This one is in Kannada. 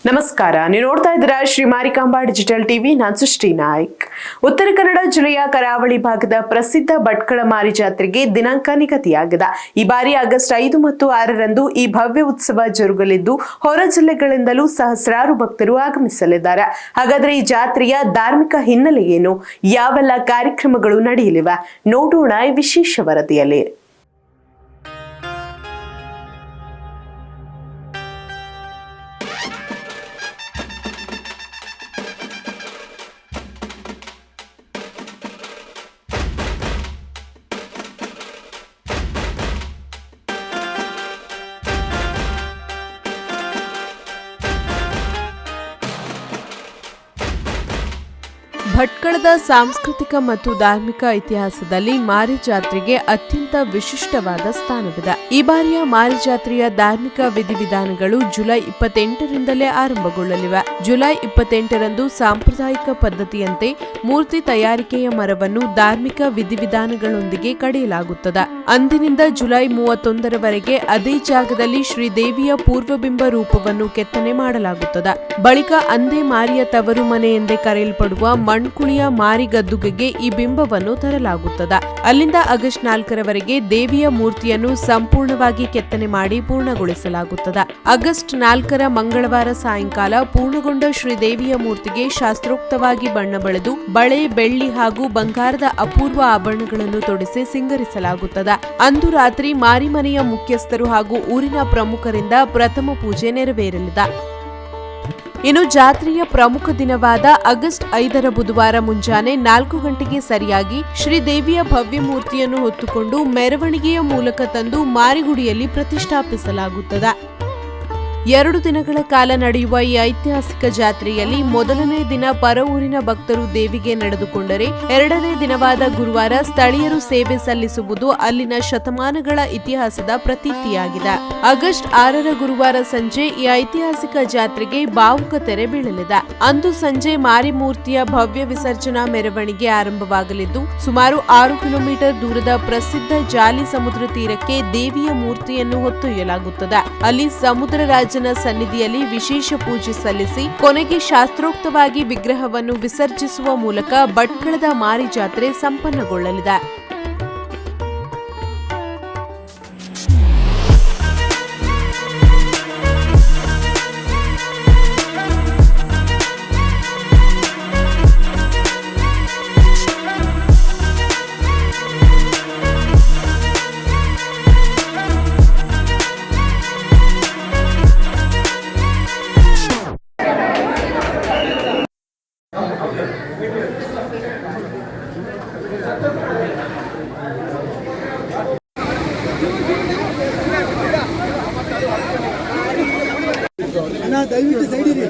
ನಮಸ್ಕಾರ, ನೀವು ನೋಡ್ತಾ ಇದ್ದೀರಾ ಶ್ರೀ ಮಾರಿಕಾಂಬಾ ಡಿಜಿಟಲ್ ಟಿವಿ. ನಾನು ಸೃಷ್ಟಿ ನಾಯ್ಕ್. ಉತ್ತರ ಕನ್ನಡ ಜಿಲ್ಲೆಯ ಕರಾವಳಿ ಭಾಗದ ಪ್ರಸಿದ್ಧ ಭಟ್ಕಳ ಮಾರಿ ಜಾತ್ರೆಗೆ ದಿನಾಂಕ ನಿಗದಿಯಾಗಿದೆ. ಈ ಬಾರಿ ಆಗಸ್ಟ್ 5 ಮತ್ತು 6ರಂದು ಈ ಭವ್ಯ ಉತ್ಸವ ಜರುಗಲಿದ್ದು ಹೊರ ಜಿಲ್ಲೆಗಳಿಂದಲೂ ಸಹಸ್ರಾರು ಭಕ್ತರು ಆಗಮಿಸಲಿದ್ದಾರೆ. ಹಾಗಾದ್ರೆ ಈ ಜಾತ್ರೆಯ ಧಾರ್ಮಿಕ ಹಿನ್ನೆಲೆ ಏನು, ಯಾವೆಲ್ಲ ಕಾರ್ಯಕ್ರಮಗಳು ನಡೆಯಲಿವೆ, ನೋಡೋಣ ಈ ವಿಶೇಷ ವರದಿಯಲ್ಲಿ. ಭಟ್ಕಳದ ಸಾಂಸ್ಕೃತಿಕ ಮತ್ತು ಧಾರ್ಮಿಕ ಇತಿಹಾಸದಲ್ಲಿ ಮಾರಿ ಜಾತ್ರೆಗೆ ಅತ್ಯಂತ ವಿಶಿಷ್ಟವಾದ ಸ್ಥಾನವಿದೆ. ಈ ಬಾರಿಯ ಮಾರಿ ಜಾತ್ರೆಯ ಧಾರ್ಮಿಕ ವಿಧಿವಿಧಾನಗಳು ಜುಲೈ 28ರಿಂದಲೇ ಆರಂಭಗೊಳ್ಳಲಿವೆ. ಜುಲೈ 28ರಂದು ಸಾಂಪ್ರದಾಯಿಕ ಪದ್ಧತಿಯಂತೆ ಮೂರ್ತಿ ತಯಾರಿಕೆಯ ಮರವನ್ನು ಧಾರ್ಮಿಕ ವಿಧಿವಿಧಾನಗಳೊಂದಿಗೆ ಕಡಿಯಲಾಗುತ್ತದೆ. ಅಂದಿನಿಂದ ಜುಲೈ 31ರವರೆಗೆ ಅದೇ ಜಾಗದಲ್ಲಿ ಶ್ರೀದೇವಿಯ ಪೂರ್ವಬಿಂಬ ರೂಪವನ್ನು ಕೆತ್ತನೆ ಮಾಡಲಾಗುತ್ತದೆ. ಬಳಿಕ ಅಂದೇ ಮಾರಿಯ ತವರು ಮನೆ ಎಂದೇ ಕರೆಯಲ್ಪಡುವ ಮಣ್ಕುಳಿಯ ಮಾರಿ ಗದ್ದುಗೆಗೆ ಈ ಬಿಂಬವನ್ನು ತರಲಾಗುತ್ತದೆ. ಅಲ್ಲಿಂದ ಆಗಸ್ಟ್ 4ರವರೆಗೆ ದೇವಿಯ ಮೂರ್ತಿಯನ್ನು ಸಂಪೂರ್ಣವಾಗಿ ಕೆತ್ತನೆ ಮಾಡಿ ಪೂರ್ಣಗೊಳಿಸಲಾಗುತ್ತದೆ. ಆಗಸ್ಟ್ 4ರ ಮಂಗಳವಾರ ಸಾಯಂಕಾಲ ಪೂರ್ಣಗೊಂಡ ಶ್ರೀದೇವಿಯ ಮೂರ್ತಿಗೆ ಶಾಸ್ತ್ರೋಕ್ತವಾಗಿ ಬಣ್ಣ ಬಳಿದು ಬಳೆ, ಬೆಳ್ಳಿ ಹಾಗೂ ಬಂಗಾರದ ಅಪೂರ್ವ ಆಭರಣಗಳನ್ನು ತೊಡಿಸಿ ಸಿಂಗರಿಸಲಾಗುತ್ತದೆ. ಅಂದು ರಾತ್ರಿ ಮಾರಿ ಮನೆಯ ಮುಖ್ಯಸ್ಥರು ಹಾಗೂ ಊರಿನ ಪ್ರಮುಖರಿಂದ ಪ್ರಥಮ ಪೂಜೆ ನೆರವೇರಲಿದೆ. ಇನ್ನು ಜಾತ್ರೆಯ ಪ್ರಮುಖ ದಿನವಾದ ಆಗಸ್ಟ್ 5ರ ಬುಧವಾರ ಮುಂಜಾನೆ 4 ಗಂಟೆಗೆ ಸರಿಯಾಗಿ ಶ್ರೀದೇವಿಯ ಭವ್ಯ ಮೂರ್ತಿಯನ್ನು ಹೊತ್ತುಕೊಂಡು ಮೆರವಣಿಗೆಯ ಮೂಲಕ ತಂದು ಮಾರಿಗುಡಿಯಲ್ಲಿ ಪ್ರತಿಷ್ಠಾಪಿಸಲಾಗುತ್ತದೆ. 2 ದಿನಗಳ ಕಾಲ ನಡೆಯುವ ಈ ಐತಿಹಾಸಿಕ ಜಾತ್ರೆಯಲ್ಲಿ ಮೊದಲನೇ ದಿನ ಪರ ಊರಿನ ಭಕ್ತರು ದೇವಿಗೆ ನಡೆದುಕೊಂಡರೆ, 2ನೇ ದಿನವಾದ ಗುರುವಾರ ಸ್ಥಳೀಯರು ಸೇವೆ ಸಲ್ಲಿಸುವುದು ಅಲ್ಲಿನ ಶತಮಾನಗಳ ಇತಿಹಾಸದ ಪ್ರತೀತಿಯಾಗಿದೆ. ಆಗಸ್ಟ್ 6ರ ಗುರುವಾರ ಸಂಜೆ ಈ ಐತಿಹಾಸಿಕ ಜಾತ್ರೆಗೆ ಭಾವುಕ ತೆರೆ ಬೀಳಲಿದೆ. ಅಂದು ಸಂಜೆ ಮಾರಿ ಮೂರ್ತಿಯ ಭವ್ಯ ವಿಸರ್ಜನಾ ಮೆರವಣಿಗೆ ಆರಂಭವಾಗಲಿದ್ದು, ಸುಮಾರು 6 ಕಿಲೋಮೀಟರ್ ದೂರದ ಪ್ರಸಿದ್ಧ ಜಾಲಿ ಸಮುದ್ರ ತೀರಕ್ಕೆ ದೇವಿಯ ಮೂರ್ತಿಯನ್ನು ಹೊತ್ತೊಯ್ಯಲಾಗುತ್ತದೆ. ಅಲ್ಲಿ ಸಮುದ್ರ ರಾಜನ ಸನ್ನಿಧಿಯಲ್ಲಿ ವಿಶೇಷ ಪೂಜೆ ಸಲ್ಲಿಸಿ ಕೊನೆಗೆ ಶಾಸ್ತ್ರೋಕ್ತವಾಗಿ ವಿಗ್ರಹವನ್ನು ವಿಸರ್ಜಿಸುವ ಮೂಲಕ ಭಟ್ಕಳದ ಮಾರಿ ಜಾತ್ರೆ ಸಂಪನ್ನಗೊಳ್ಳಲಿದೆ. ದಯವಿಟ್ಟು ಸೈಡ್ ಇರಿ.